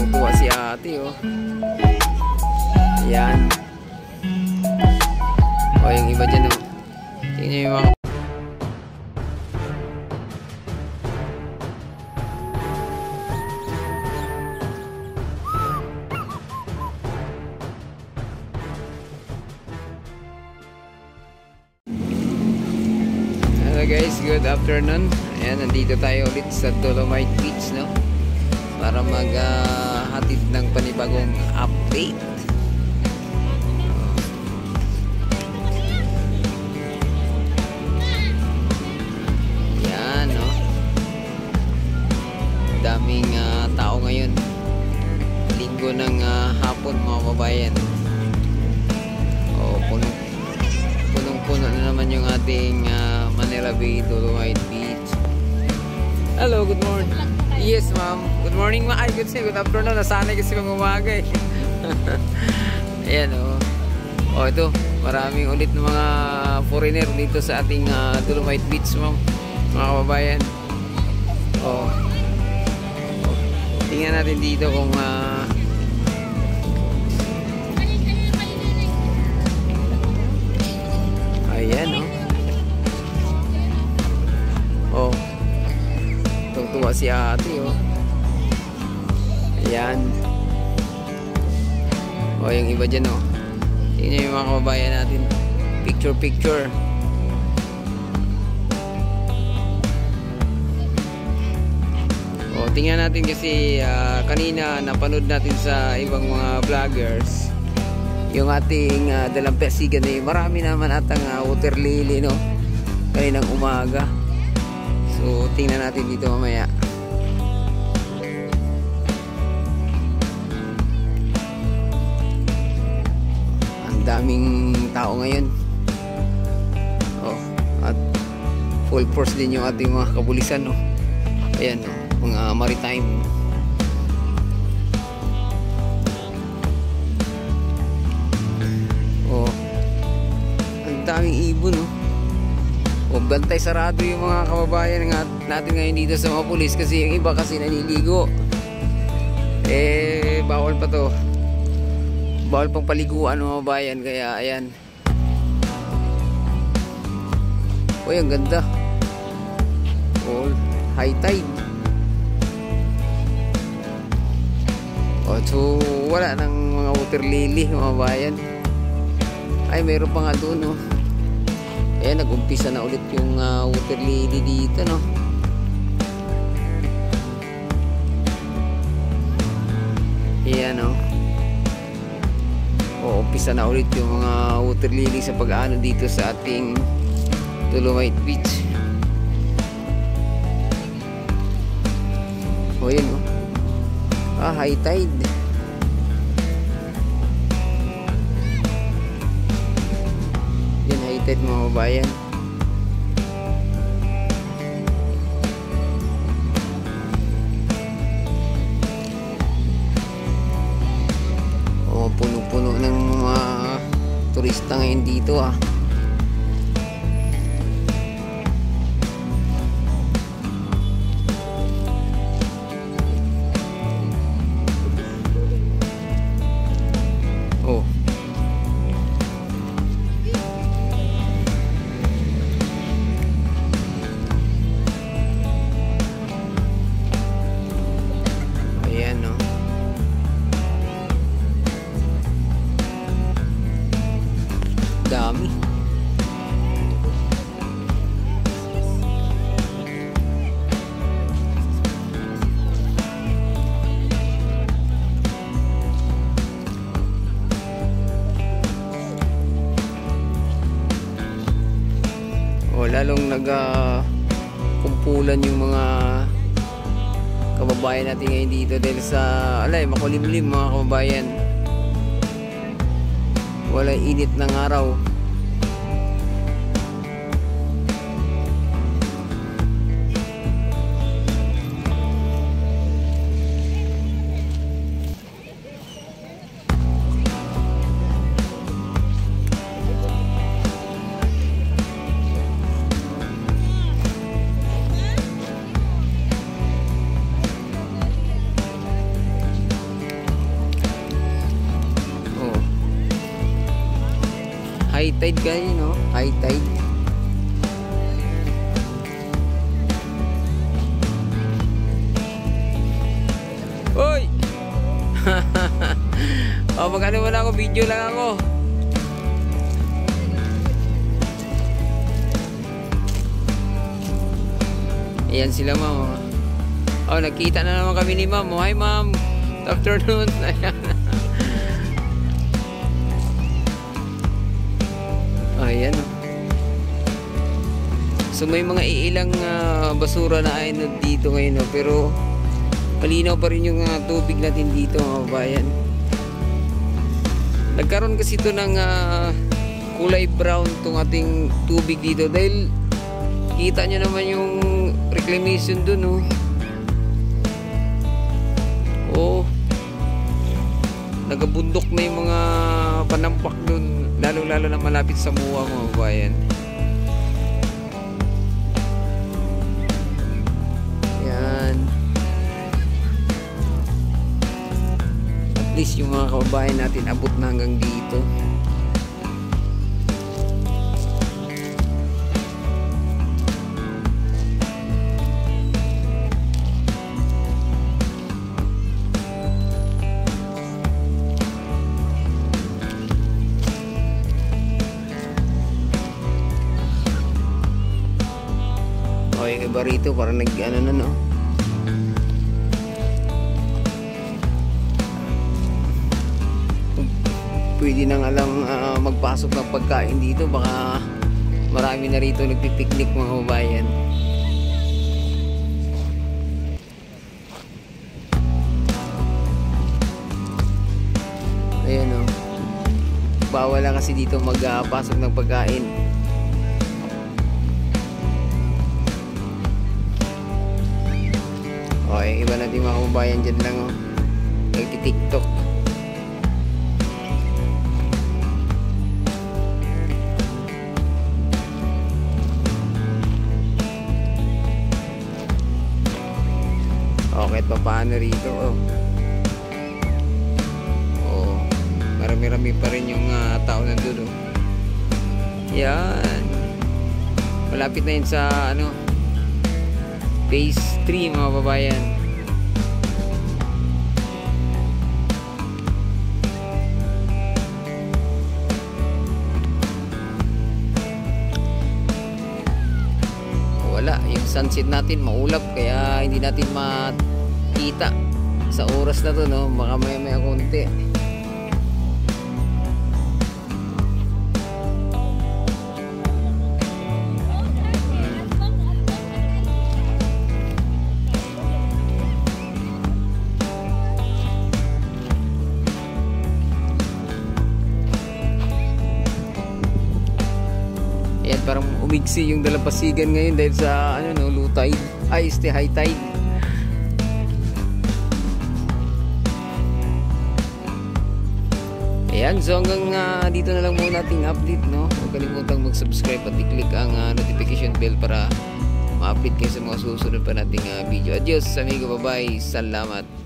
Tuwa si ate, oh. Ayan. O, yung iba dyan, oh. Tingnan nyo yung mga... Hello guys, good afternoon. Ayan, nandito tayo ulit sa Dolomite Beach, no? Para maghatid ng panibagong update. Yan, no? Daming tao ngayon. Linggo ng hapon, mga kabayan. O, punong-puno na naman yung ating Manila Bay, Dolomite Beach. Hello, good morning. Yes, ma'am. Good morning, ma'am. Ay, good afternoon. Nasanay kasi mga umaga, eh. Ayan, oh. Oh, ito. Maraming ulit ng mga foreigner dito sa ating Dolomite Beach, ma'am. Mga kababayan. Oh. Oh. Tingnan natin dito kung ayan, oh. Oh. Tuwa si ate, oh. Ayan. O, yung iba dyan, oh. Tingnan yung mga kababayan natin. Picture. O, tingnan natin kasi kanina napanood natin sa ibang mga vloggers yung ating dalampasigan, eh. Marami naman atang water lily, no? Kaninang umaga. So, tingnan natin dito mamaya. Ang daming tao ngayon. Oh, at full force din yung ating mga kapulisan, no? Ayan, no? Mga maritime. Oh, ang daming ibon, no? O, bantay sarado yung mga kababayan natin ngayon dito sa mga pulis kasi yung iba kasi naliligo. Eh, bawal pa to. Bawal pang paliguan ng mga bayan, kaya ayan. Uy, ang ganda. Oh, high tide. O, so wala ng mga water lily mga bayan. Ay, mayroon pa nga doon, no? Eh, nag-umpisa na ulit yung water lily dito, no? Ayan, no? O, umpisa na ulit yung mga water lily sa pag-ano dito sa ating Dolomite Beach. O, yun, no? Ah, high tide. Mga kabayan. Oh, puno-puno ng mga turista ngayon dito, ah. Oh. Dami. O, lalong kumpulan yung mga kababayan natin ngayon dito dahil sa makulimlim, mga kababayan. Wala init ng araw. High tide kayo, no? High tide. Hoy! Oh, mag-ano muna ako, video lang ako. Ayan sila, ma'am. Oh, nagkita na naman kami ni ma'am. Hi, ma'am. Good afternoon. Ayan. Ayan. So may mga iilang basura na ayun dito ngayon, no? Pero malinaw pa rin yung tubig natin dito, mga kabayan. Nagkaroon kasi ito ng kulay brown itong ating tubig dito dahil kita nyo naman yung reclamation dun, no? Oh, nagabundok na yung mga panampak dun, lalo-lalo na malapit sa MUA, mga kabayan. Yan. At least yung mga kababayan natin abot na hanggang dito. Yung iba rito parang nag-ano na, no? Pwede na nga lang magpasok ng pagkain dito, baka marami na rito nagpipiknik, mga kabayan. Ayan, no? Bawal lang kasi dito magpasok ng pagkain. Okay, iba natin mga kababayan dyan lang, oh. Nagti-tiktok. Okay, at paano rito, oh. Oh, marami-rami pa rin yung tao nandun, oh. Yan. Malapit na yun sa, ano, phase 3, mga babayan. Wala, yung sunset natin maulap kaya hindi natin makita sa oras na to, no? Baka maya konti. Ayan, parang umigsi yung dalampasigan ngayon dahil sa ano, no, low tide, ay high tide. Ayan, so hanggang dito na lang muna ating update, no? Huwag kalimutang mag-subscribe at i-click ang notification bell para ma-update kayo sa mga susunod pa nating video. Adios amigo, bye bye, salamat.